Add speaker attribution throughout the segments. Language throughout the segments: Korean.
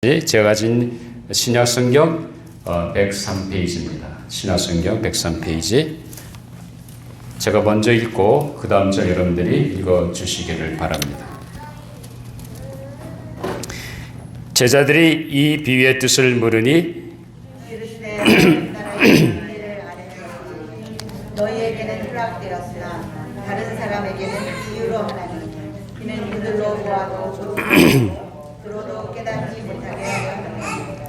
Speaker 1: 제가 가진 신약성경 103페이지입니다. 신약성경 103페이지. 제가 먼저 읽고 그 다음 절 여러분들이 읽어주시기를 바랍니다. 제자들이 이 비유의 뜻을 물으니
Speaker 2: 너희에게는 허락되었으나 다른 사람에게는 비유로 하나니 이는 그들로 보아도 그로도 깨닫지 못하게 하려 함이라.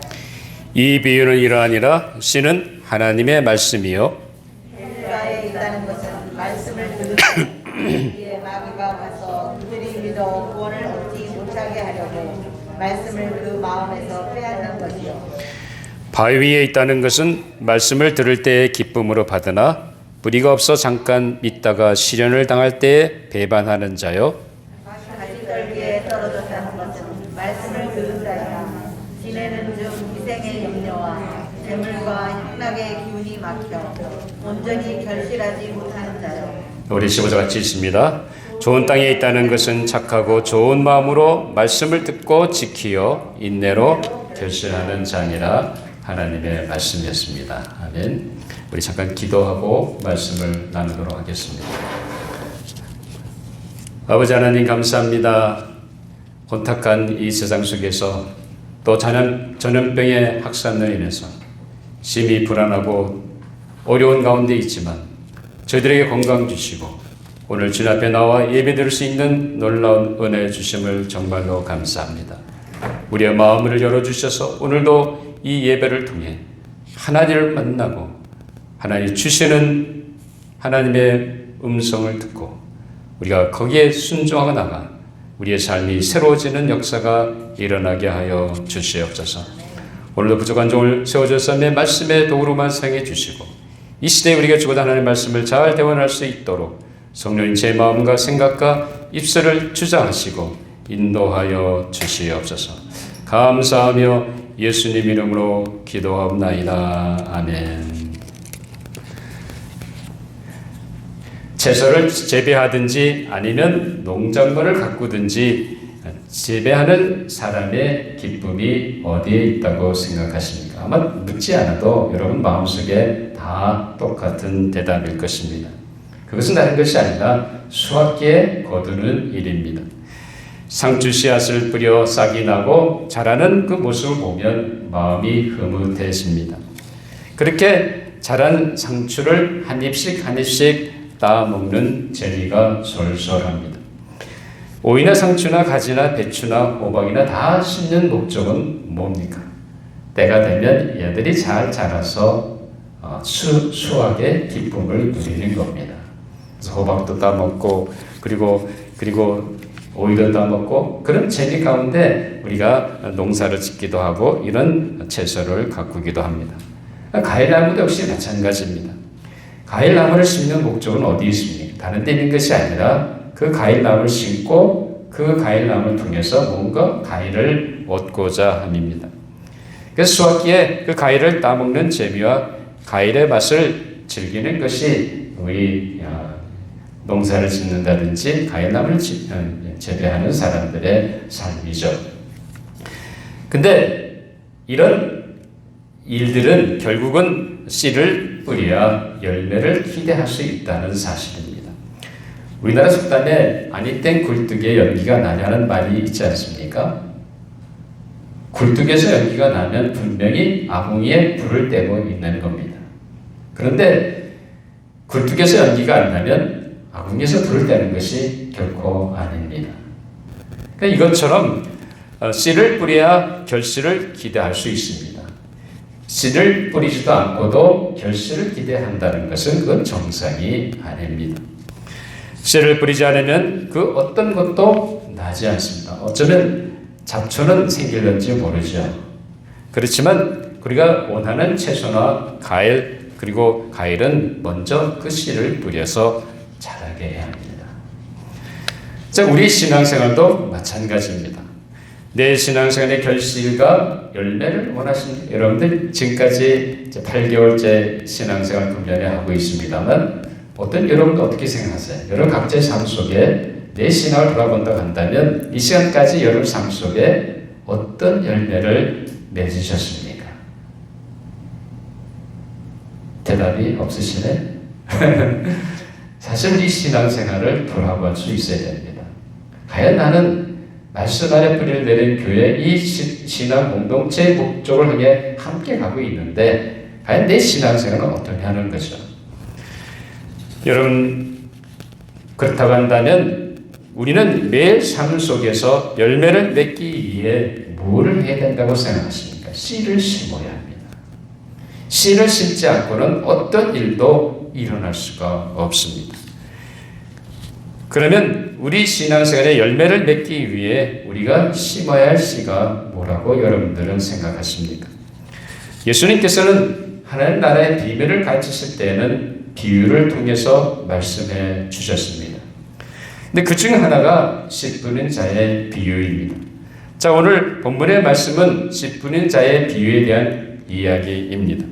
Speaker 1: 이 비유는 이러하니라. 씨는 하나님의 말씀이요
Speaker 2: 엘라에 있다는 것은 말씀을 들으니 이에 마귀가 와서 그들이 믿어 구원을 얻지 못하게 하려고 말씀을 그 마음에서 빼앗는 것이요.
Speaker 1: 바위 위에 있다는 것은 말씀을 들을 때의 기쁨으로 받으나 뿌리가 없어 잠깐 믿다가 시련을 당할 때에 배반하는 자요.
Speaker 2: 가시떨기에 떨어졌다는 것은 말씀을 들은 자이나 지내는 중 희생의 염려와 재물과 향락의 기운이 막혀 온전히 결실하지 못하는 자요.
Speaker 1: 우리 15절 같이 읽습니다. 좋은 땅에 있다는 것은 착하고 좋은 마음으로 말씀을 듣고 지키어 인내로 결실하는 자니라. 하나님의 말씀이었습니다. 아멘. 우리 잠깐 기도하고 말씀을 나누도록 하겠습니다. 아버지 하나님 감사합니다. 혼탁한 이 세상 속에서 또 전염병의 확산으로 인해서 심히 불안하고 어려운 가운데 있지만 저희들에게 건강 주시고 오늘 주님 앞에 나와 예배드릴 수 있는 놀라운 은혜 주심을 정말로 감사합니다. 우리의 마음을 열어주셔서 오늘도 이 예배를 통해 하나님을 만나고 하나님 주시는 하나님의 음성을 듣고 우리가 거기에 순종하고 나가 우리의 삶이 새로워지는 역사가 일어나게 하여 주시옵소서. 오늘도 부족한 종을 세워주셔서 내 말씀의 도구로만 사용해 주시고 이 시대에 우리가 주고자 하나님의 말씀을 잘 대원할 수 있도록 성령님 제 마음과 생각과 입술을 주장하시고 인도하여 주시옵소서. 감사하며 예수님 이름으로 기도하옵나이다. 아멘. 채소를 재배하든지 아니면 농작물을 가꾸든지 재배하는 사람의 기쁨이 어디에 있다고 생각하십니까? 아마 묻지 않아도 여러분 마음속에 다 똑같은 대답일 것입니다. 그것은 다른 것이 아니라 수확기에 거두는 일입니다. 상추 씨앗을 뿌려 싹이 나고 자라는 그 모습을 보면 마음이 흐뭇해집니다. 그렇게 자란 상추를 한 입씩 한 입씩 따먹는 재미가 솔솔합니다. 오이나 상추나 가지나 배추나 호박이나 다 심는 목적은 뭡니까? 때가 되면 얘들이 잘 자라서 수확의 기쁨을 누리는 겁니다. 그래서 호박도 따먹고 그리고 오이도 따먹고 그런 재미 가운데 우리가 농사를 짓기도 하고 이런 채소를 가꾸기도 합니다. 과일나무도 역시 마찬가지입니다. 과일나무를 심는 목적은 어디 있습니까? 다른 데 있는 것이 아니라 그 과일나무를 심고 그 과일나무를 통해서 뭔가 과일을 얻고자 함입니다. 그래서 수확기에 그 과일을 따먹는 재미와 과일의 맛을 즐기는 것이 우리 농사를 짓는다든지 과일나무를 재배하는 사람들의 삶이죠. 근데 이런 일들은 결국은 씨를 뿌려야 열매를 기대할 수 있다는 사실입니다. 우리나라 속담에 아니 땐 굴뚝에 연기가 나냐는 말이 있지 않습니까? 굴뚝에서 연기가 나면 분명히 아궁이에 불을 떼고 있는 겁니다. 그런데 굴뚝에서 연기가 안 나면 아궁이에서 불을 떼는 것이 결코 아닙니다. 그러니까 이것처럼 씨를 뿌려야 결실을 기대할 수 있습니다. 씨를 뿌리지도 않고도 결실을 기대한다는 것은 그건 정상이 아닙니다. 씨를 뿌리지 않으면 그 어떤 것도 나지 않습니다. 어쩌면 잡초는 생길는지 모르죠. 그렇지만 우리가 원하는 채소나 과일 그리고 과일은 먼저 그 씨를 뿌려서 자라게 해야 합니다. 자, 우리 신앙생활도 마찬가지입니다. 내 신앙생활의 결실과 열매를 원하십니까? 여러분들 지금까지 8개월째 신앙생활 훈련을 하고 있습니다만 여러분도 어떻게 생각하세요? 여러분 각자의 삶 속에 내 신앙을 돌아본다고 한다면 이 시간까지 여러분 삶 속에 어떤 열매를 맺으셨습니까? 대답이 없으시네? 사실 우리 신앙생활을 돌아볼 수 있어야 됩니다. 과연 나는 말씀 안에 뿌리를 내린 교회 이 신앙 공동체의 목적을 향해 함께 가고 있는데 과연 내 신앙생활은 어떠냐는 거죠. 여러분, 그렇다고 한다면 우리는 매일 삶 속에서 열매를 맺기 위해 뭐를 해야 된다고 생각하십니까? 씨를 심어야 합니다. 씨를 심지 않고는 어떤 일도 일어날 수가 없습니다. 그러면 우리 신앙생활의 열매를 맺기 위해 우리가 심어야 할 씨가 뭐라고 여러분들은 생각하십니까? 예수님께서는 하나님 나라의 비밀을 가르치실 때에는 비유를 통해서 말씀해 주셨습니다. 근데 그 중 하나가 씨 뿌린 자의 비유입니다. 자, 오늘 본문의 말씀은 씨 뿌린 자의 비유에 대한 이야기입니다.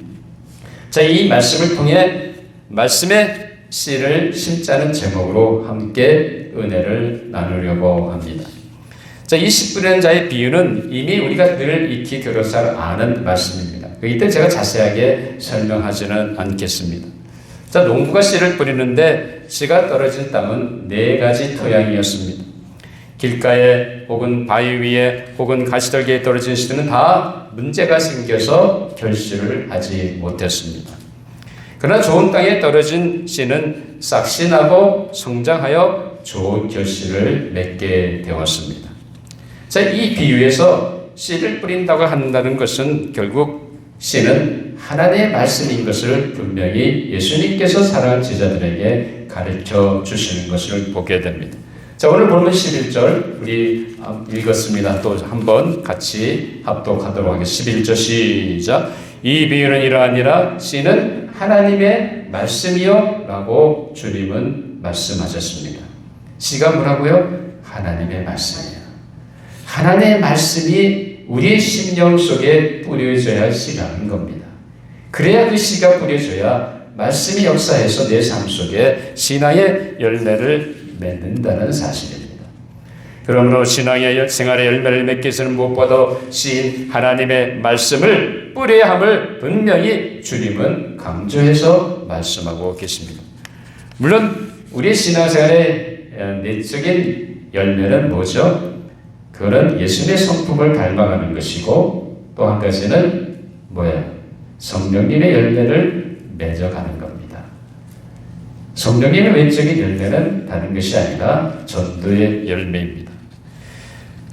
Speaker 1: 자, 이 말씀을 통해 말씀의 씨를 심자는 제목으로 함께 은혜를 나누려고 합니다. 자, 이 씨 뿌리는 자의 비유는 이미 우리가 늘 익히 들어서 아는 말씀입니다. 이때 제가 자세하게 설명하지는 않겠습니다. 자, 농부가 씨를 뿌리는데 씨가 떨어진 땅은 4가지 토양이었습니다. 길가에 혹은 바위 위에 혹은 가시떨기에 떨어진 씨들은 다 문제가 생겨서 결실을 하지 못했습니다. 그러나 좋은 땅에 떨어진 씨는 싹씨 나고 성장하여 좋은 결실을 맺게 되었습니다. 자, 이 비유에서 씨를 뿌린다고 한다는 것은 결국 씨는 하나님의 말씀인 것을 분명히 예수님께서 사랑하는 제자들에게 가르쳐 주시는 것을 보게 됩니다. 자, 오늘 본문 11절 우리 읽었습니다. 또 한번 같이 합독하도록 하겠습니다. 11절 시작. 이 비유는 이러하니라. 씨는 하나님의 말씀이요 라고 주님은 말씀하셨습니다. 씨가 뭐라고요? 하나님의 말씀이에요. 하나님의 말씀이 우리의 심령 속에 뿌려져야 할 씨라는 겁니다. 그래야 그 씨가 뿌려져야 말씀이 역사해서 내 삶 속에 신앙의 열매를 맺는다는 사실입니다. 그러므로 신앙의 생활의 열매를 맺기 위해서는 무엇보다 씨인 하나님의 말씀을 뿌려야 함을 분명히 주님은 강조해서 말씀하고 계십니다. 물론 우리의 신앙생활의 내적인 열매는 뭐죠? 그거는 예수님의 성품을 닮아가는 것이고 또 한 가지는 뭐예요? 성령님의 열매를 맺어가는 겁니다. 성령님의 외적인 열매는 다른 것이 아니라 전도의 열매입니다.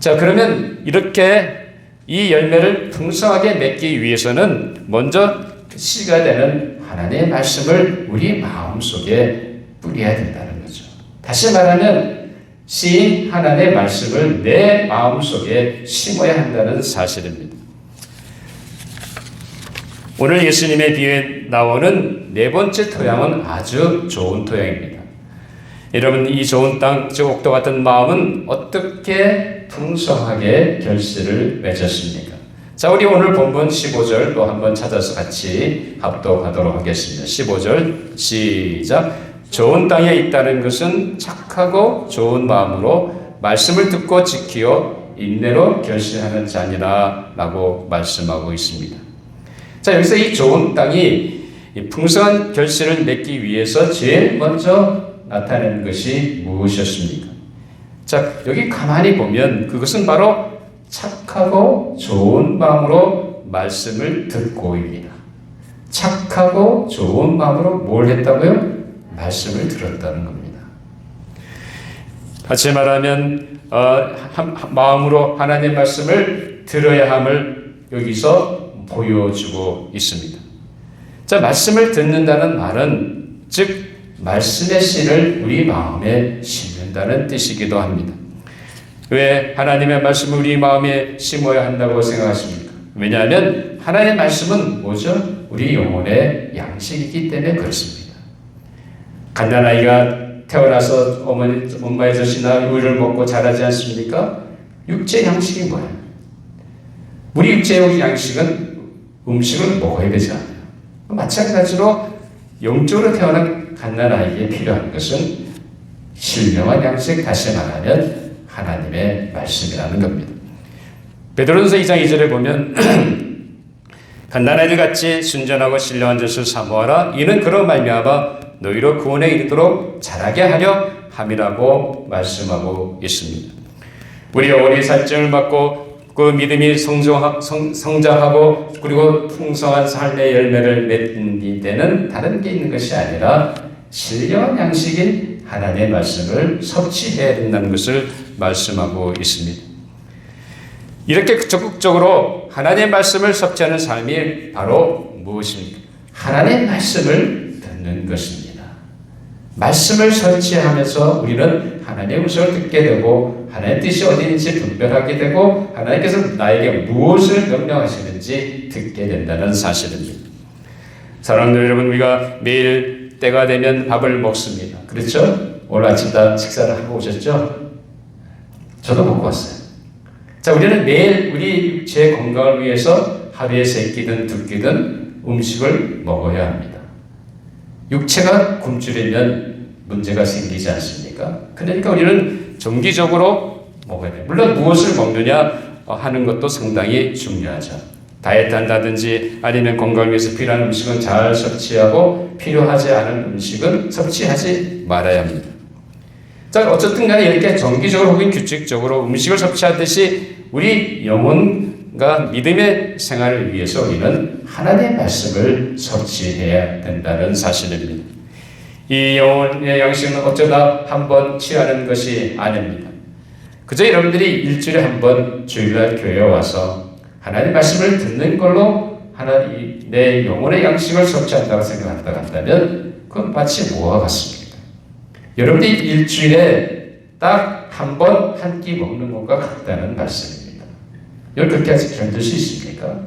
Speaker 1: 자, 그러면 이렇게 이 열매를 풍성하게 맺기 위해서는 먼저 씨가 되는 하나님의 말씀을 우리 마음속에 뿌려야 된다는 거죠. 다시 말하면 씨인 하나님의 말씀을 내 마음속에 심어야 한다는 사실입니다. 오늘 예수님의 비유에 나오는 4번째 토양은 아주 좋은 토양입니다. 여러분, 이 좋은 땅, 즉 옥토 같은 마음은 어떻게 풍성하게 결실을 맺었습니까? 자, 우리 오늘 본문 15절 또 한번 찾아서 같이 합독하도록 하겠습니다. 15절 시작. 좋은 땅에 있다는 것은 착하고 좋은 마음으로 말씀을 듣고 지키어 인내로 결실하는 자니라 라고 말씀하고 있습니다. 자, 여기서 이 좋은 땅이 풍성한 결실을 맺기 위해서 제일 먼저 나타내는 것이 무엇이었습니까? 자, 여기 가만히 보면 그것은 바로 착하고 좋은 마음으로 말씀을 듣고입니다. 착하고 좋은 마음으로 뭘 했다고요? 말씀을 들었다는 겁니다. 다시 말하면 마음으로 하나님의 말씀을 들어야 함을 여기서 보여주고 있습니다. 자, 말씀을 듣는다는 말은 즉 말씀의 씨를 우리 마음에 심는다는 뜻이기도 합니다. 왜 하나님의 말씀을 우리 마음에 심어야 한다고 생각하십니까? 왜냐하면 하나님의 말씀은 뭐죠? 우리 영혼의 양식이기 때문에 그렇습니다. 갓난아이가 태어나서 엄마의 젖이나 우유를 먹고 자라지 않습니까? 육체 양식이 뭐예요? 우리 육체의 양식은 음식을 먹어야 되지 않아요. 마찬가지로 영적으로 태어난 갓난아이에게 필요한 것은 신령한 양식, 다시 말하면 하나님의 말씀이라는 겁니다. 베드로전서 2장 2절에 보면 간단한 아이들같이 순전하고 신령한 것을 사모하라. 이는 그로 말미암아 너희로 구원에 이르도록 자라게 하려 함이라고 말씀하고 있습니다. 우리 영혼이 살증을 받고 그 믿음이 성장하고 그리고 풍성한 삶의 열매를 맺는 데는 다른 게 있는 것이 아니라 신령한 양식인 하나님의 말씀을 섭취해야 된다는 것을 말씀하고 있습니다. 이렇게 적극적으로 하나님의 말씀을 섭취하는 삶이 바로 무엇입니까? 하나님의 말씀을 듣는 것입니다. 말씀을 섭취하면서 우리는 하나님의 음성을 듣게 되고 하나님의 뜻이 어디인지 분별하게 되고 하나님께서 나에게 무엇을 명령하시는지 듣게 된다는 사실입니다. 사랑하는 여러분, 우리가 매일 때가 되면 밥을 먹습니다. 그렇죠? 오늘 아침 다 식사를 하고 오셨죠? 저도 먹고 왔어요. 자, 우리는 매일 우리 육체의 건강을 위해서 하루에 3끼든 2끼든 음식을 먹어야 합니다. 육체가 굶주리면 문제가 생기지 않습니까? 그러니까 우리는 정기적으로 먹어야 돼요. 물론 무엇을 먹느냐 하는 것도 상당히 중요하죠. 다이어트 한다든지 아니면 건강을 위해서 필요한 음식은 잘 섭취하고 필요하지 않은 음식은 섭취하지 말아야 합니다. 자, 어쨌든 간에 이렇게 정기적으로 혹은 규칙적으로 음식을 섭취하듯이 우리 영혼과 믿음의 생활을 위해서 우리는 하나님의 말씀을 섭취해야 된다는 사실입니다. 이 영혼의 양식은 어쩌다 한번 취하는 것이 아닙니다. 그저 여러분들이 일주일에 한 번 주일날 교회에 와서 하나님의 말씀을 듣는 걸로 내 영혼의 양식을 섭취한다고 생각한다면 그건 마치 뭐와 같습니까? 여러분들이 일주일에 딱 한 번 한 끼 먹는 것과 같다는 말씀입니다. 여러분 그렇게 견딜 수 있습니까?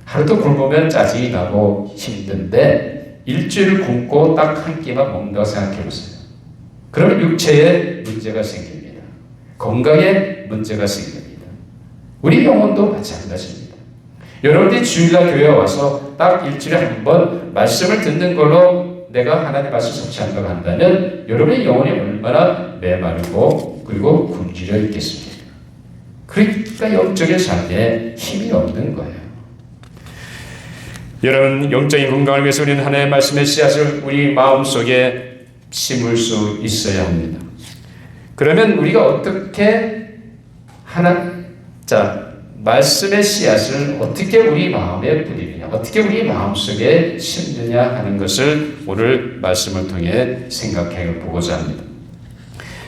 Speaker 1: 하루도 굶으면 짜증이 나고 힘든데 일주일을 굶고 딱 한 끼만 먹는다고 생각해 보세요. 그러면 육체에 문제가 생깁니다. 건강에 문제가 생깁니다. 우리 영혼도 마찬가지입니다. 여러분들이 주일날 교회에 와서 딱 일주일에 한 번 말씀을 듣는 걸로 내가 하나님의 말씀을 섭취한다고 한다면 여러분의 영혼이 얼마나 메마르고 그리고 굶주려 있겠습니까? 그러니까 영적인 삶에 힘이 없는 거예요. 여러분, 영적인 건강을 위해서 우리는 하나님의 말씀의 씨앗을 우리 마음속에 심을 수 있어야 합니다. 그러면 우리가 어떻게 말씀의 씨앗을 어떻게 우리 마음에 뿌리느냐, 어떻게 우리 마음속에 심느냐 하는 것을 오늘 말씀을 통해 생각해 보고자 합니다.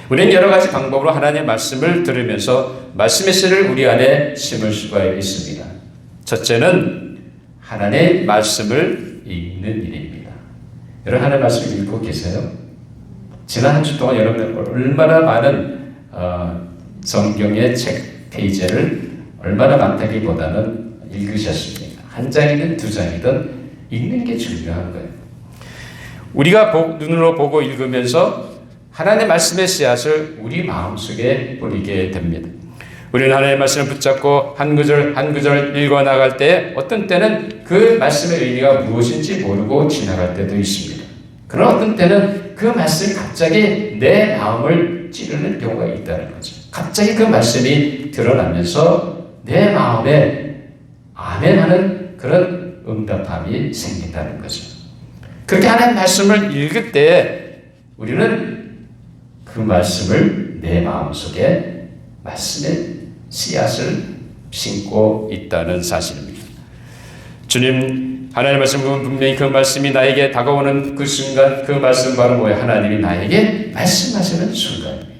Speaker 1: 우리는 여러 가지 방법으로 하나님의 말씀을 들으면서 말씀의 씨를 우리 안에 심을 수가 있습니다. 첫째는 하나님의 말씀을 읽는 일입니다. 여러분 하나님의 말씀을 읽고 계세요? 지난 한 주 동안 여러분 얼마나 많은 성경의 책 페이지를 얼마나 많다기보다는 읽으셨습니까? 한 장이든 2장이든 읽는 게 중요한 거예요. 우리가 눈으로 보고 읽으면서 하나님의 말씀의 씨앗을 우리 마음속에 뿌리게 됩니다. 우리는 하나님의 말씀을 붙잡고 한 구절 한 구절 읽어 나갈 때 어떤 때는 그 말씀의 의미가 무엇인지 모르고 지나갈 때도 있습니다. 그러나 어떤 때는 그 말씀이 갑자기 내 마음을 찌르는 경우가 있다는 거죠. 갑자기 그 말씀이 드러나면서 내 마음에 아멘하는 그런 응답함이 생긴다는 거죠. 그렇게 하나님의 말씀을 읽을 때 우리는 그 말씀을 내 마음속에 말씀의 씨앗을 심고 있다는 사실입니다. 주님, 하나님의 말씀은 분명히 그 말씀이 나에게 다가오는 그 순간, 그 말씀 바로 뭐예요? 하나님이 나에게 말씀하시는 순간입니다.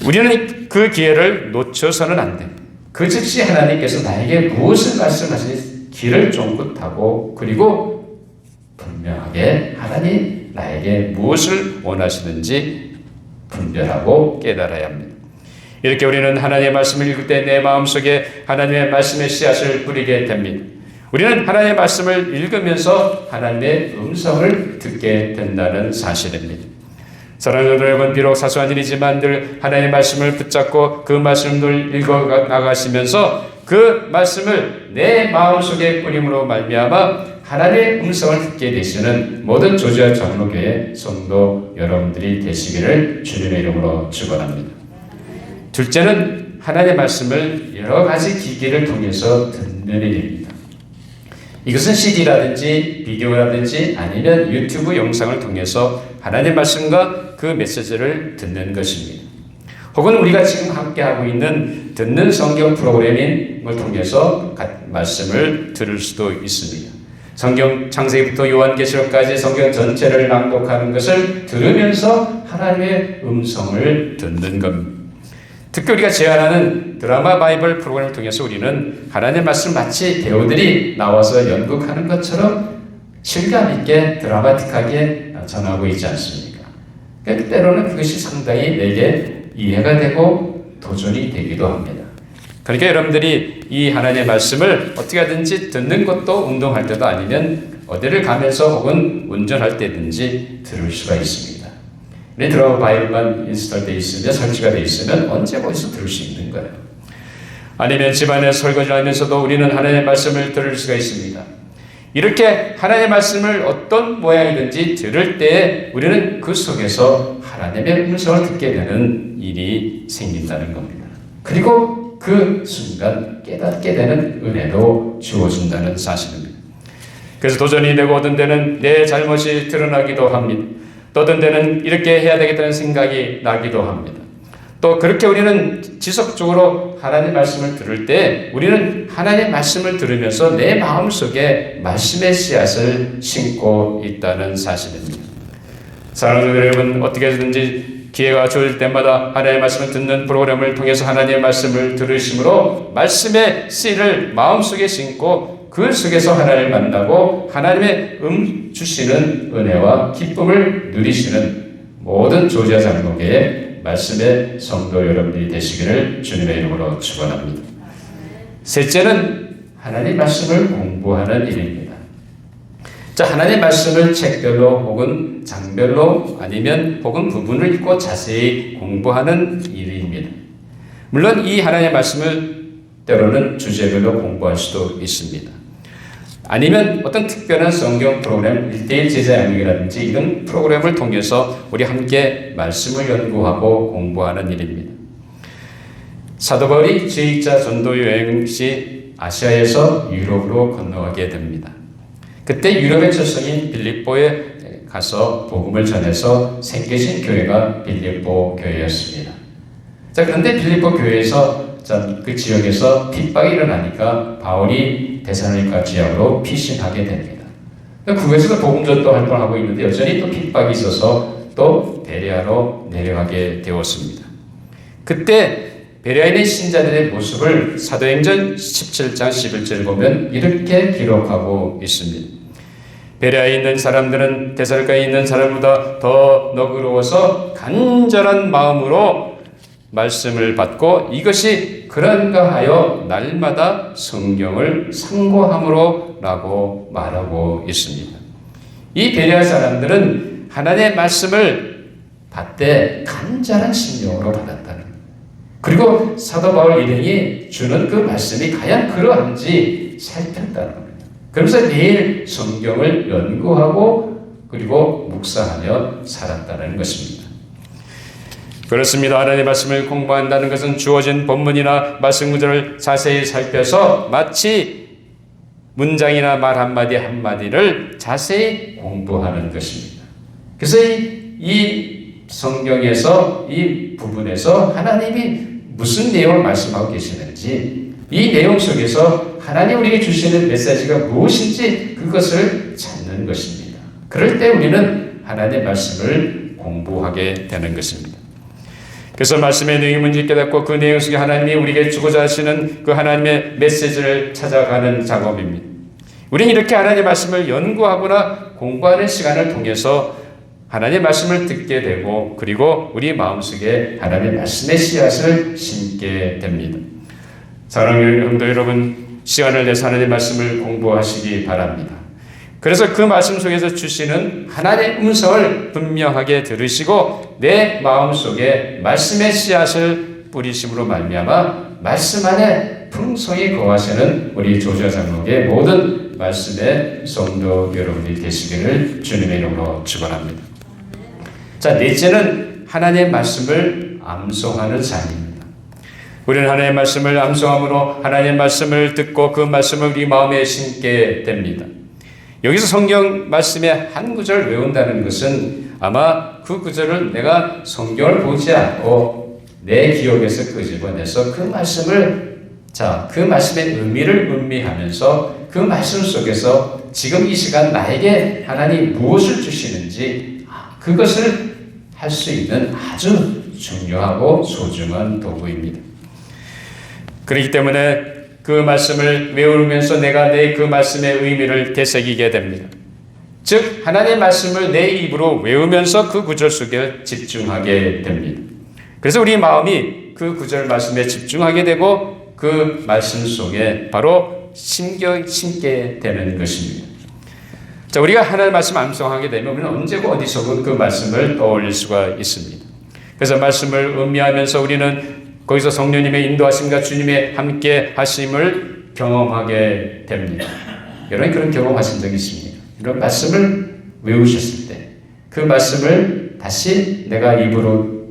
Speaker 1: 우리는 그 기회를 놓쳐서는 안 됩니다. 그 즉시 하나님께서 나에게 무엇을 말씀하시는지 귀를 쫑긋하고 그리고 분명하게 하나님 나에게 무엇을 원하시는지 분별하고 깨달아야 합니다. 이렇게 우리는 하나님의 말씀을 읽을 때 내 마음속에 하나님의 말씀의 씨앗을 뿌리게 됩니다. 우리는 하나님의 말씀을 읽으면서 하나님의 음성을 듣게 된다는 사실입니다. 사랑하는 여러분, 비록 사소한 일이지만 늘 하나님의 말씀을 붙잡고 그 말씀을 읽어 나가시면서 그 말씀을 내 마음속에 뿌림으로 말미암아 하나님의 음성을 듣게 되시는 모든 조지아 장로교회 성도 여러분들이 되시기를 주님의 이름으로 축원합니다. 둘째는 하나님의 말씀을 여러 가지 기기를 통해서 듣는 일입니다. 이것은 CD라든지 비디오라든지 아니면 유튜브 영상을 통해서 하나님의 말씀과 그 메시지를 듣는 것입니다. 혹은 우리가 지금 함께하고 있는 듣는 성경 프로그래밍을 통해서 말씀을 들을 수도 있습니다. 성경 창세기부터 요한계시록까지 성경 전체를 낭독하는 것을 들으면서 하나님의 음성을 듣는 겁니다. 특히 우리가 제안하는 드라마 바이블 프로그램을 통해서 우리는 하나님의 말씀 마치 배우들이 나와서 연극하는 것처럼 실감 있게 드라마틱하게 전하고 있지 않습니까? 때로는 그것이 상당히 내게 이해가 되고 도전이 되기도 합니다. 그러니까 여러분들이 이 하나님의 말씀을 어떻게 하든지 듣는 것도 운동할 때도 아니면 어디를 가면서 혹은 운전할 때든지 들을 수가 있습니다. 드라마 바이블만 인스톨되어 있으면 설치가 되어 있으면 언제 어디서 들을 수 있는 거예요. 아니면 집안에 설거지를 하면서도 우리는 하나님의 말씀을 들을 수가 있습니다. 이렇게 하나님의 말씀을 어떤 모양이든지 들을 때에 우리는 그 속에서 하나님의 음성을 듣게 되는 일이 생긴다는 겁니다. 그리고 그 순간 깨닫게 되는 은혜도 주어진다는 사실입니다. 그래서 도전이 되고 어떤 때는 내 잘못이 드러나기도 합니다. 또 어떤 때는 이렇게 해야 되겠다는 생각이 나기도 합니다. 또 그렇게 우리는 지속적으로 하나님의 말씀을 들을 때 우리는 하나님의 말씀을 들으면서 내 마음속에 말씀의 씨앗을 심고 있다는 사실입니다. 사랑하는 여러분, 어떻게 해서든지 기회가 주어질 때마다 하나님의 말씀을 듣는 프로그램을 통해서 하나님의 말씀을 들으심으로 말씀의 씨를 마음속에 심고 그 속에서 하나님을 만나고 하나님의 주시는 은혜와 기쁨을 누리시는 모든 조지아 장로교의 말씀의 성도 여러분들이 되시기를 주님의 이름으로 축원합니다. 셋째는 하나님 말씀을 공부하는 일입니다. 자, 하나님 말씀을 책별로 혹은 장별로 아니면 혹은 부분을 읽고 자세히 공부하는 일입니다. 물론 이 하나님의 말씀을 때로는 주제별로 공부할 수도 있습니다. 아니면 어떤 특별한 성경 프로그램 1:1 제자 양육이라든지 이런 프로그램을 통해서 우리 함께 말씀을 연구하고 공부하는 일입니다. 사도 바울이 제2차 전도 여행 시 아시아에서 유럽으로 건너가게 됩니다. 그때 유럽의 첫성인 빌립보에 가서 복음을 전해서 생겨진 교회가 빌립보 교회였습니다. 자, 그런데 빌립보 교회에서 그 지역에서 핍박이 일어나니까 바울이 데살로니가 지역으로 피신하게 됩니다. 그곳에서 복음 전도 활동을 하고 있는데 여전히 또 핍박이 있어서 또 베레아로 내려가게 되었습니다. 그때 베레아에 있는 신자들의 모습을 사도행전 17장 11절을 보면 이렇게 기록하고 있습니다. 베레아에 있는 사람들은 데살로니가에 있는 사람보다 더 너그러워서 간절한 마음으로 말씀을 받고 이것이 그런가 하여 날마다 성경을 상고함으로 라고 말하고 있습니다. 이 베레아 사람들은 하나님의 말씀을 받되 간절한 심령으로 받았다는 거예요. 그리고 사도 바울 일행이 주는 그 말씀이 과연 그러한지 살폈다는 겁니다. 그러면서 매일 성경을 연구하고 그리고 묵상하며 살았다는 것입니다. 그렇습니다. 하나님의 말씀을 공부한다는 것은 주어진 본문이나 말씀 구절을 자세히 살펴서 마치 문장이나 말 한마디 한마디를 자세히 공부하는 것입니다. 그래서 이 성경에서 이 부분에서 하나님이 무슨 내용을 말씀하고 계시는지 이 내용 속에서 하나님 우리에게 주시는 메시지가 무엇인지 그것을 찾는 것입니다. 그럴 때 우리는 하나님의 말씀을 공부하게 되는 것입니다. 그래서 말씀의 내용이 뭔지 깨닫고 그 내용 속에 하나님이 우리에게 주고자 하시는 그 하나님의 메시지를 찾아가는 작업입니다. 우리는 이렇게 하나님의 말씀을 연구하거나 공부하는 시간을 통해서 하나님의 말씀을 듣게 되고 그리고 우리 마음속에 하나님의 말씀의 씨앗을 심게 됩니다. 사랑하는 성도 여러분, 시간을 내서 하나님의 말씀을 공부하시기 바랍니다. 그래서 그 말씀 속에서 주시는 하나님의 음성을 분명하게 들으시고 내 마음속에 말씀의 씨앗을 뿌리심으로 말미암아 말씀 안에 풍성히 거하시는 우리 조지아 장로의 모든 말씀의 성도 여러분이 되시기를 주님의 이름으로 축원합니다. 자, 넷째는 하나님의 말씀을 암송하는 삶입니다. 우리는 하나님의 말씀을 암송함으로 하나님의 말씀을 듣고 그 말씀을 우리 마음에 심게 됩니다. 여기서 성경 말씀의 한 구절 외운다는 것은 아마 그 구절을 내가 성경을 보지 않고 내 기억에서 끄집어내서 그 말씀을 그 말씀의 의미를 음미하면서 그 말씀 속에서 지금 이 시간 나에게 하나님 무엇을 주시는지 그것을 할 수 있는 아주 중요하고 소중한 도구입니다. 그렇기 때문에 그 말씀을 외우면서 내가 내 그 말씀의 의미를 되새기게 됩니다. 즉 하나님의 말씀을 내 입으로 외우면서 그 구절 속에 집중하게 됩니다. 그래서 우리 마음이 그 구절 말씀에 집중하게 되고 그 말씀 속에 바로 심게 되는 것입니다. 자, 우리가 하나님의 말씀 암송하게 되면 우리는 언제고 어디서든 그 말씀을 떠올릴 수가 있습니다. 그래서 말씀을 음미하면서 우리는 거기서 성령님의 인도하심과 주님의 함께 하심을 경험하게 됩니다. 여러분 그런 경험하신 적 있습니까? 이런 말씀을 외우셨을 때 그 말씀을 다시 내가 입으로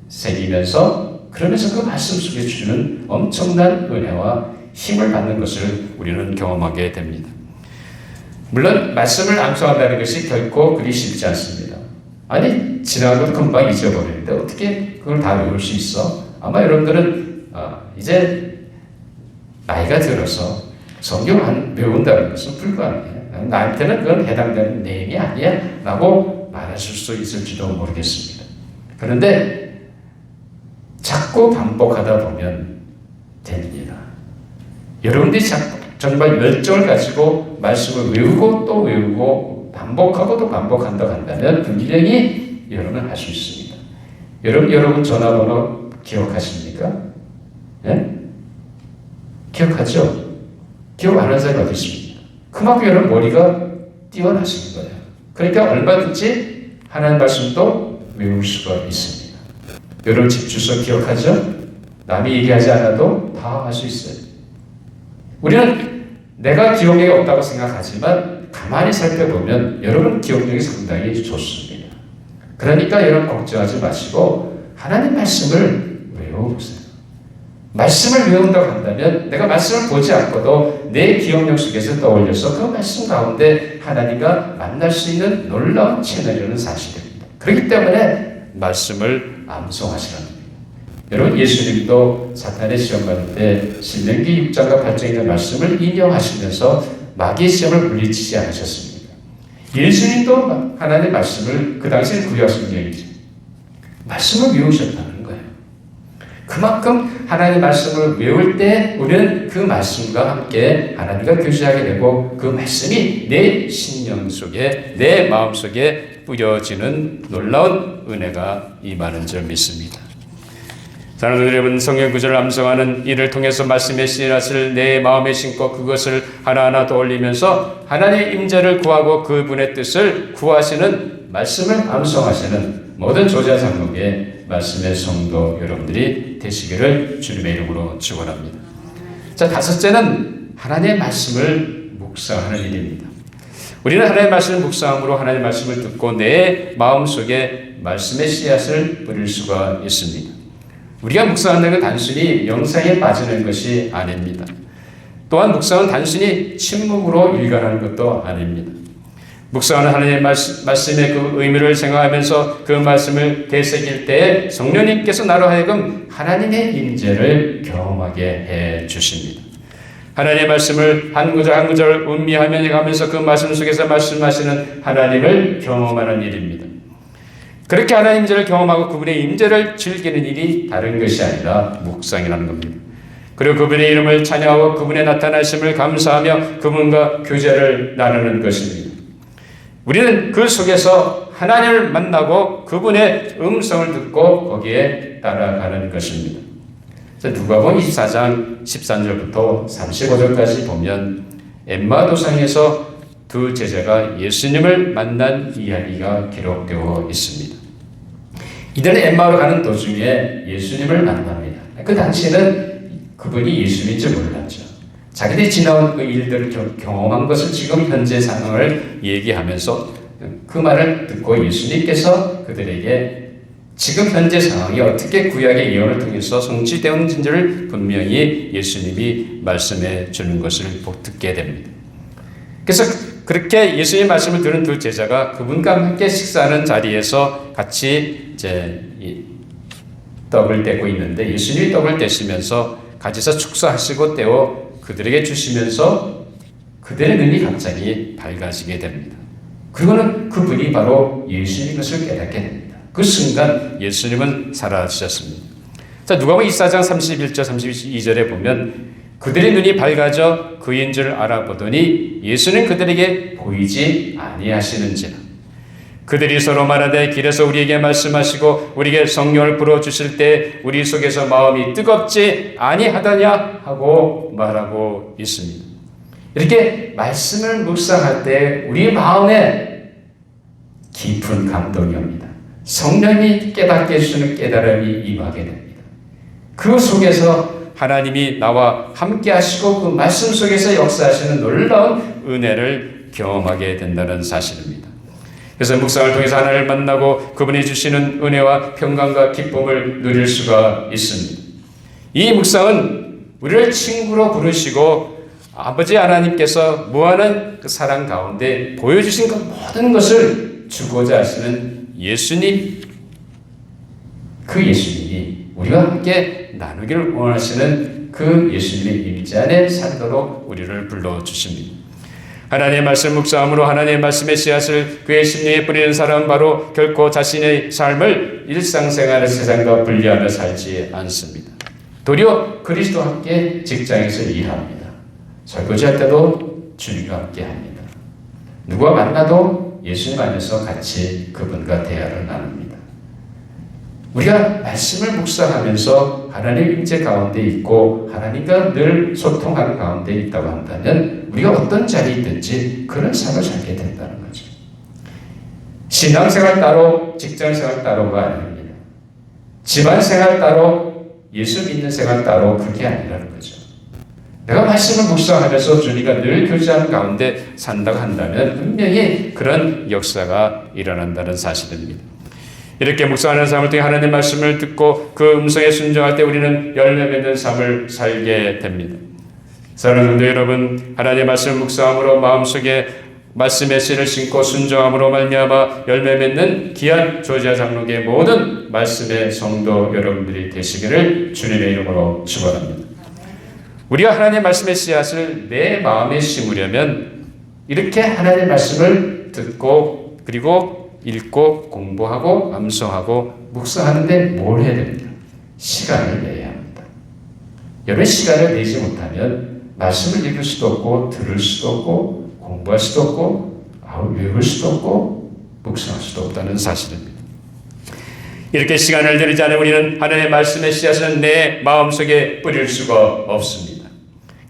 Speaker 1: 되새기면서 그러면서 그 말씀 속에 주는 엄청난 은혜와 힘을 받는 것을 우리는 경험하게 됩니다. 물론 말씀을 암송한다는 것이 결코 그리 쉽지 않습니다. 아니 지나가도 금방 잊어버리는데 어떻게 그걸 다 외울 수 있어? 아마 여러분들은 이제 나이가 들어서 성경 외운다는 것은 불가능해요. 나한테는 그건 해당되는 내용이 아니야 라고 말하실 수 있을지도 모르겠습니다. 그런데 자꾸 반복하다 보면 됩니다. 여러분들이 정말 열정을 가지고 말씀을 외우고 또 외우고 반복하고 또 반복한다고 한다면 분명히 여러분은 할 수 있습니다. 여러분 전화번호 기억하십니까? 예? 기억하죠? 기억 안 하는 사람이 어디 있습니까? 그만큼 여러분 머리가 뛰어나신 거예요. 그러니까 얼마든지 하나님 말씀도 외울 수가 있습니다. 여러분 집 주소 기억하죠? 남이 얘기하지 않아도 다 할 수 있어요. 우리는 내가 기억력이 없다고 생각하지만 가만히 살펴보면 여러분 기억력이 상당히 좋습니다. 그러니까 여러분 걱정하지 마시고 하나님 말씀을 외워보세요. 말씀을 외운다고 한다면 내가 말씀을 보지 않고도 내 기억력 속에서 떠올려서 그 말씀 가운데 하나님과 만날 수 있는 놀라운 채널이라는 사실입니다. 그렇기 때문에 말씀을 암송하시라는 겁니다. 여러분 예수님도 사탄의 시험 받을 때 신명기 6장과 8장에 있는 말씀을 인용하시면서 마귀의 시험을 물리치지 않으셨습니까? 예수님도 하나님의 말씀을 그 당시에 구약성 얘기죠. 말씀을 외우셨다는 거예요. 그만큼 하나님의 말씀을 외울 때 우리는 그 말씀과 함께 하나님과 교제하게 되고 그 말씀이 내 신령 속에 내 마음 속에 뿌려지는 놀라운 은혜가 임하는 줄 믿습니다. 사랑하는 여러분, 성경 구절을 암송하는 이를 통해서 말씀의 씨앗을 내 마음에 심고 그것을 하나하나 떠올리면서 하나님의 임재를 구하고 그분의 뜻을 구하시는 말씀을 암송하시는 모든 조자 장로의 말씀의 성도 여러분들이 되시기를 주님의 이름으로 축원합니다. 자, 다섯째는 하나님의 말씀을 묵상하는 일입니다. 우리는 하나님의 말씀을 묵상함으로 하나님의 말씀을 듣고 내 마음속에 말씀의 씨앗을 뿌릴 수가 있습니다. 우리가 묵상하는 건 단순히 명상에 빠지는 것이 아닙니다. 또한 묵상은 단순히 침묵으로 일관하는 것도 아닙니다. 묵상하는 하나님의 말씀의 그 의미를 생각하면서 그 말씀을 되새길 때 성령님께서 나로 하여금 하나님의 임재를 경험하게 해 주십니다. 하나님의 말씀을 한 구절 한 구절 음미하며 가면서 그 말씀 속에서 말씀하시는 하나님을 경험하는 일입니다. 그렇게 하나님의 임재를 경험하고 그분의 임재를 즐기는 일이 다른 것이 아니라 묵상이라는 겁니다. 그리고 그분의 이름을 찬양하고 그분의 나타나심을 감사하며 그분과 교제를 나누는 것입니다. 우리는 그 속에서 하나님을 만나고 그분의 음성을 듣고 거기에 따라가는 것입니다. 누가복음 24장 13절부터 35절까지 보면 엠마도상에서 두 제자가 예수님을 만난 이야기가 기록되어 있습니다. 이들은 엠마오로 가는 도중에 예수님을 만납니다. 그 당시에는 그분이 예수님인지 몰랐죠. 자기들이 지나온 그 일들을 경험한 것을 지금 현재 상황을 얘기하면서 그 말을 듣고 예수님께서 그들에게 지금 현재 상황이 어떻게 구약의 예언을 통해서 성취되었는지를 분명히 예수님이 말씀해 주는 것을 듣게 됩니다. 그래서 그렇게 예수님의 말씀을 들은 두 제자가 그분과 함께 식사하는 자리에서 같이 이제 떡을 떼고 있는데 예수님이 떡을 떼시면서 가지사 축사하시고 떼어 그들에게 주시면서 그들의 눈이 갑자기 밝아지게 됩니다. 그리고는 그분이 바로 예수님인 것을 깨닫게 됩니다. 그 순간 예수님은 사라지셨습니다. 자, 누가복음 24장 31절 32절에 보면 그들의 눈이 밝아져 그인 줄 알아보더니 예수는 그들에게 보이지 아니하시는지라. 그들이 서로 말하되 길에서 우리에게 말씀하시고 우리에게 성령을 불어주실 때 우리 속에서 마음이 뜨겁지 아니하더냐 하고 말하고 있습니다. 이렇게 말씀을 묵상할 때 우리 마음에 깊은 감동이 옵니다. 성령이 깨닫게 해주시는 깨달음이 임하게 됩니다. 그 속에서 하나님이 나와 함께 하시고 그 말씀 속에서 역사하시는 놀라운 은혜를 경험하게 된다는 사실입니다. 그래서 묵상을 통해서 하나님을 만나고 그분이 주시는 은혜와 평강과 기쁨을 누릴 수가 있습니다. 이 묵상은 우리를 친구로 부르시고 아버지 하나님께서 무한한 그 사랑 가운데 보여주신 그 모든 것을 주고자 하시는 예수님, 그 예수님이 우리와 함께 나누기를 원하시는 그 예수님의 임재 안에 살도록 우리를 불러주십니다. 하나님의 말씀 묵상함으로 하나님의 말씀의 씨앗을 그의 심령에 뿌리는 사람은 바로 결코 자신의 삶을 일상생활의 세상과 분리하며 살지 않습니다. 도리어 그리스도와 함께 직장에서 일합니다. 설거지할 때도 주님과 함께 합니다. 누가 만나도 예수님 안에서 같이 그분과 대화를 나눕니다. 우리가 말씀을 묵상하면서 하나님의 임재 가운데 있고 하나님과 늘 소통하는 가운데 있다고 한다면 우리가 어떤 자리에 있든지 그런 삶을 살게 된다는 거죠. 신앙생활 따로 직장생활 따로가 아닙니다. 집안생활 따로 예수 믿는 생활 따로 그게 아니라는 거죠. 내가 말씀을 묵상하면서 주님과 늘 교제하는 가운데 산다고 한다면 분명히 그런 역사가 일어난다는 사실입니다. 이렇게 묵상하는 삶을 통해 하나님의 말씀을 듣고 그 음성에 순종할 때 우리는 열매 맺는 삶을 살게 됩니다. 사랑하는 성도 여러분, 하나님의 말씀을 묵상함으로 마음속에 말씀의 씨를 심고 순종함으로 말미암아 열매 맺는 귀한 조지아 장로교의 모든 말씀의 성도 여러분들이 되시기를 주님의 이름으로 축원합니다. 우리가 하나님의 말씀의 씨앗을 내 마음에 심으려면 이렇게 하나님의 말씀을 듣고 그리고 읽고 공부하고 암송하고 묵상하는데 뭘 해야 됩니까? 시간을 내야 합니다. 여러 시간을 내지 못하면 말씀을 읽을 수도 없고 들을 수도 없고 공부할 수도 없고 외울 수도 없고 묵상할 수도 없다는 사실입니다. 이렇게 시간을 들이지 않으면 우리는 하나님의 말씀의 씨앗은 내 마음속에 뿌릴 수가 없습니다.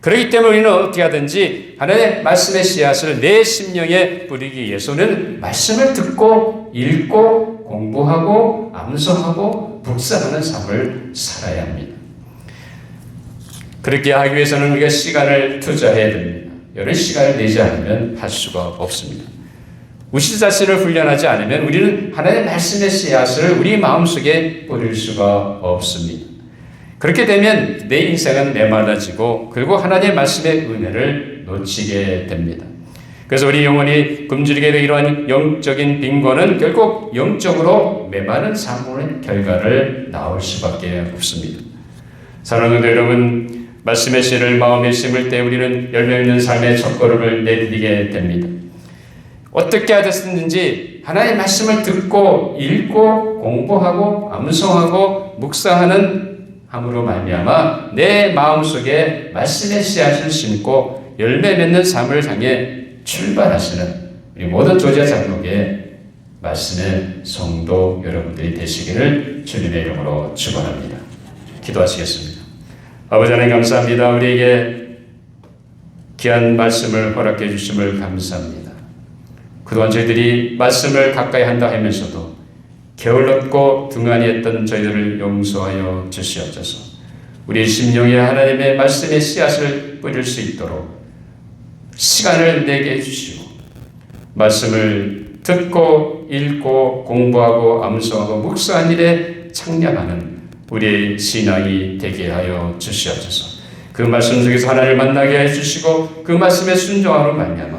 Speaker 1: 그렇기 때문에 우리는 어떻게 하든지 하나님의 말씀의 씨앗을 내 심령에 뿌리기 위해서는 말씀을 듣고 읽고 공부하고 암송하고 묵상하는 삶을 살아야 합니다. 그렇게 하기 위해서는 우리가 시간을 투자해야 됩니다. 여러 시간을 내지 않으면 할 수가 없습니다. 우리 자신을 훈련하지 않으면 우리는 하나님의 말씀의 씨앗을 우리 마음속에 뿌릴 수가 없습니다. 그렇게 되면 내 인생은 메말라지고 그리고 하나님의 말씀의 은혜를 놓치게 됩니다. 그래서 우리 영혼이 굶주리게 된 이러한 영적인 빈곤은 결국 영적으로 메마른 삶의 결과를 낳을 수밖에 없습니다. 사랑하는 여러분, 말씀의 씨를 마음에 심을 때 우리는 열매 있는 삶의 첫걸음을 내디디게 됩니다. 어떻게 하셨는지 하나님의 말씀을 듣고 읽고 공부하고 암송하고 묵상하는 함으로 말미암아 내 마음속에 말씀의 씨앗을 심고 열매 맺는 삶을 향해 출발하시는 우리 모든 조지아 장로교의 말씀의 성도 여러분들이 되시기를 주님의 이름으로 축원합니다. 기도하시겠습니다. 아버지 하나님 감사합니다. 우리에게 귀한 말씀을 허락해 주심을 감사합니다. 그동안 저희들이 말씀을 가까이 한다 하면서도 게을렀고 등한히 했던 저희들을 용서하여 주시옵소서. 우리 심령에 하나님의 말씀의 씨앗을 뿌릴 수 있도록 시간을 내게 해주시고 말씀을 듣고 읽고 공부하고 암송하고 묵상한 일에 참여하는 우리의 신앙이 되게 하여 주시옵소서. 그 말씀 속에서 하나님을 만나게 해주시고 그 말씀에 순종함으로 말미암아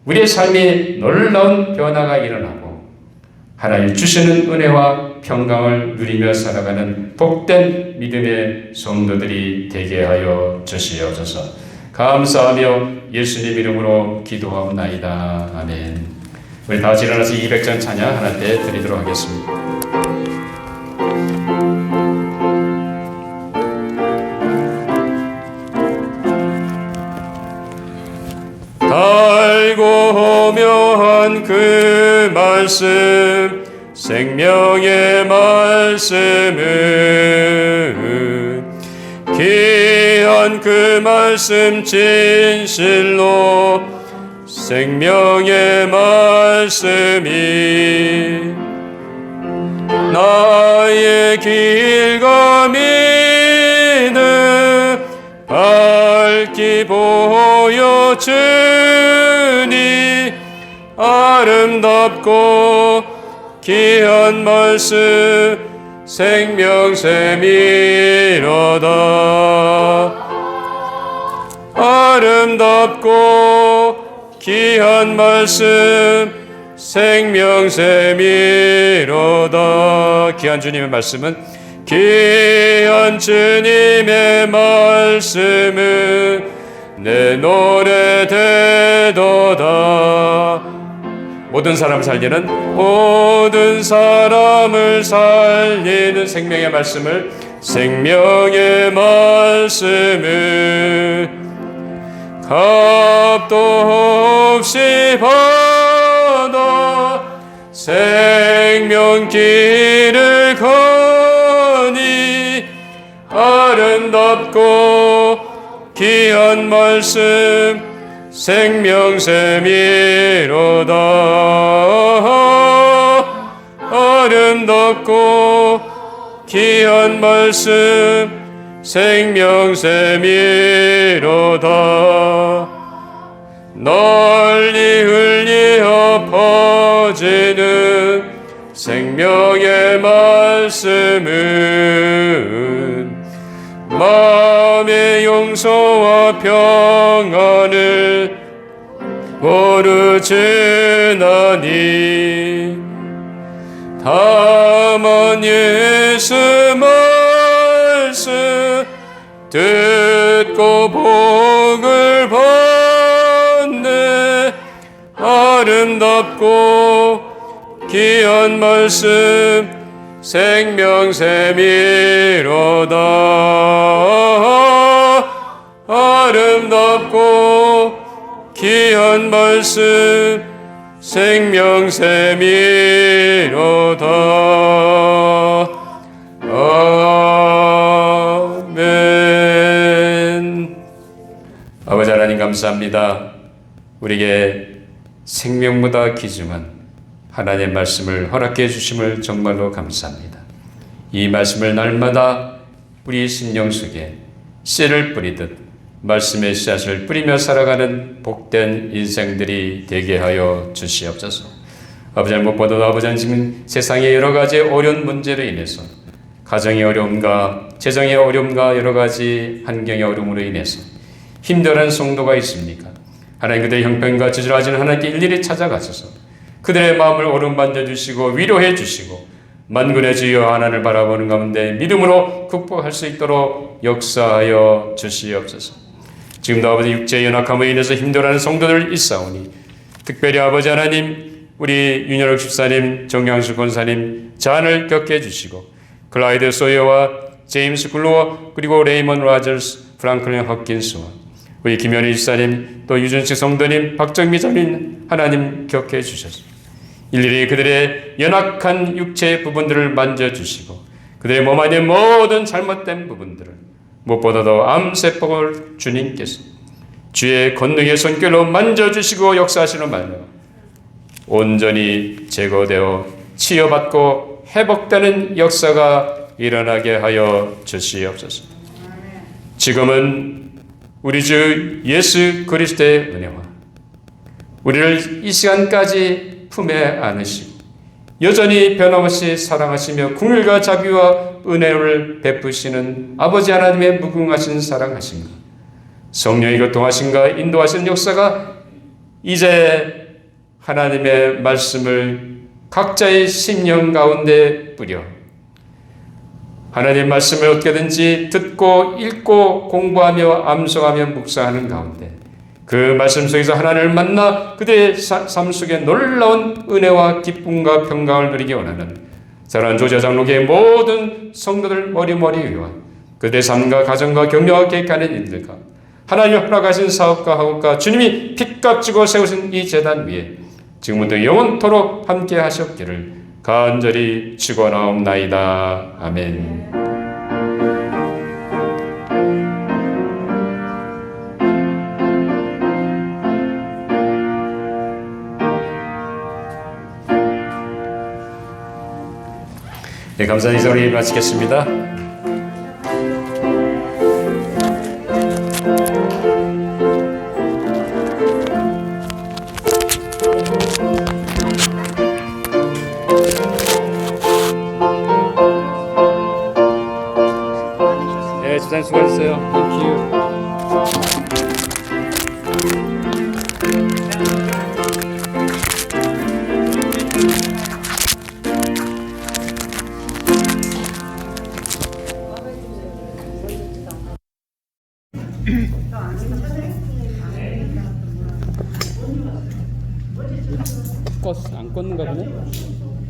Speaker 1: 우리의 삶이 놀라운 변화가 일어나고 하나님 주시는 은혜와 평강을 누리며 살아가는 복된 믿음의 성도들이 되게 하여 주시옵소서. 감사하며 예수님 이름으로 기도하옵나이다. 아멘. 우리 다 같이 일어나서 200장 찬양 하나 때 드리도록 하겠습니다. 달고 묘한 그 말씀 생명의 말씀은 귀한 그 말씀 진실로 생명의 말씀이 나의 길과 믿음 밝히 보여주니 아름답고 귀한 말씀 생명샘이로다. 아름답고 귀한 말씀 생명샘이로다. 귀한 주님의 말씀은 귀한 주님의 말씀은 내 노래 되도다. 모든 사람을 살리는 생명의 말씀을 생명의 말씀을 값도 없이 받아 생명길을 거니 아름답고 귀한 말씀 생명샘이로다. 아름답고 귀한 말씀 생명샘이로다. 널리 흘려 퍼지는 생명의 말씀은 마음의 용서와 평안을 모르주나니 다만 예수 말씀 듣고 복을 받네. 아름답고 귀한 말씀 생명샘이로다. 아름답고 귀한 말씀 생명샘이로다. 아멘. 아버지 하나님 감사합니다. 우리에게 생명보다 귀중한 하나님의 말씀을 허락해 주심을 정말로 감사합니다. 이 말씀을 날마다 우리 심령 속에 씨를 뿌리듯 말씀의 씨앗을 뿌리며 살아가는 복된 인생들이 되게 하여 주시옵소서. 아버지 무엇보다도 아버지는 지금 세상의 여러 가지 어려운 문제로 인해서 가정의 어려움과 재정의 어려움과 여러 가지 환경의 어려움으로 인해서 힘들어하는 성도가 있습니까? 하나님 그들의 형편과 저주하지는 하나님께 일일이 찾아가셔서 그들의 마음을 어루만져 주시고 위로해 주시고 만군의 주여 하나님을 바라보는 가운데 믿음으로 극복할 수 있도록 역사하여 주시옵소서. 지금도 아버지 육체의 연약함으로 인해서 힘들어하는 성도들 있사오니 특별히 아버지 하나님 우리 윤여록 집사님, 정양수 권사님 자안을 겪게 해주시고 클라이드 소여와 제임스 글로어 그리고 레이먼 라저스, 프랑클린 허킨스와 우리 김현희 집사님 또 유준식 성도님, 박정미 장인 하나님 겪게 해주셔서 일일이 그들의 연약한 육체의 부분들을 만져주시고 그들의 몸 안의 모든 잘못된 부분들을 무엇보다도 암세포를 주님께서 주의 권능의 손길로 만져주시고 역사하시는 말로 온전히 제거되어 치유받고 회복되는 역사가 일어나게 하여 주시옵소서. 지금은 우리 주 예수 그리스도의 은혜와 우리를 이 시간까지 품에 안으시고 여전히 변함없이 사랑하시며 긍휼과 자비와 은혜를 베푸시는 아버지 하나님의 무궁하신 사랑하심과 성령의 교통하심과 인도하시는 역사가 이제 하나님의 말씀을 각자의 심령 가운데 뿌려 하나님의 말씀을 어떻게든지 듣고 읽고 공부하며 암송하며 묵상하는 가운데 그 말씀 속에서 하나님을 만나 그들의 삶 속에 놀라운 은혜와 기쁨과 평강을 누리기 원하는 사랑하는 조지아 장로교의 모든 성도들 머리머리 위와 그들의 삶과 가정과 격려와 계획하는 일들과 하나님이 허락하신 사업과 학업과 주님이 핏값 주고 세우신 이 재단 위에 지금부터 영원토록 함께 하셨기를 간절히 축원하옵나이다. 아멘. 네, 감사한 인사 우리 마치겠습니다. 네, 집사님 수고하셨어요. 땡큐. 안 껐는가 보네?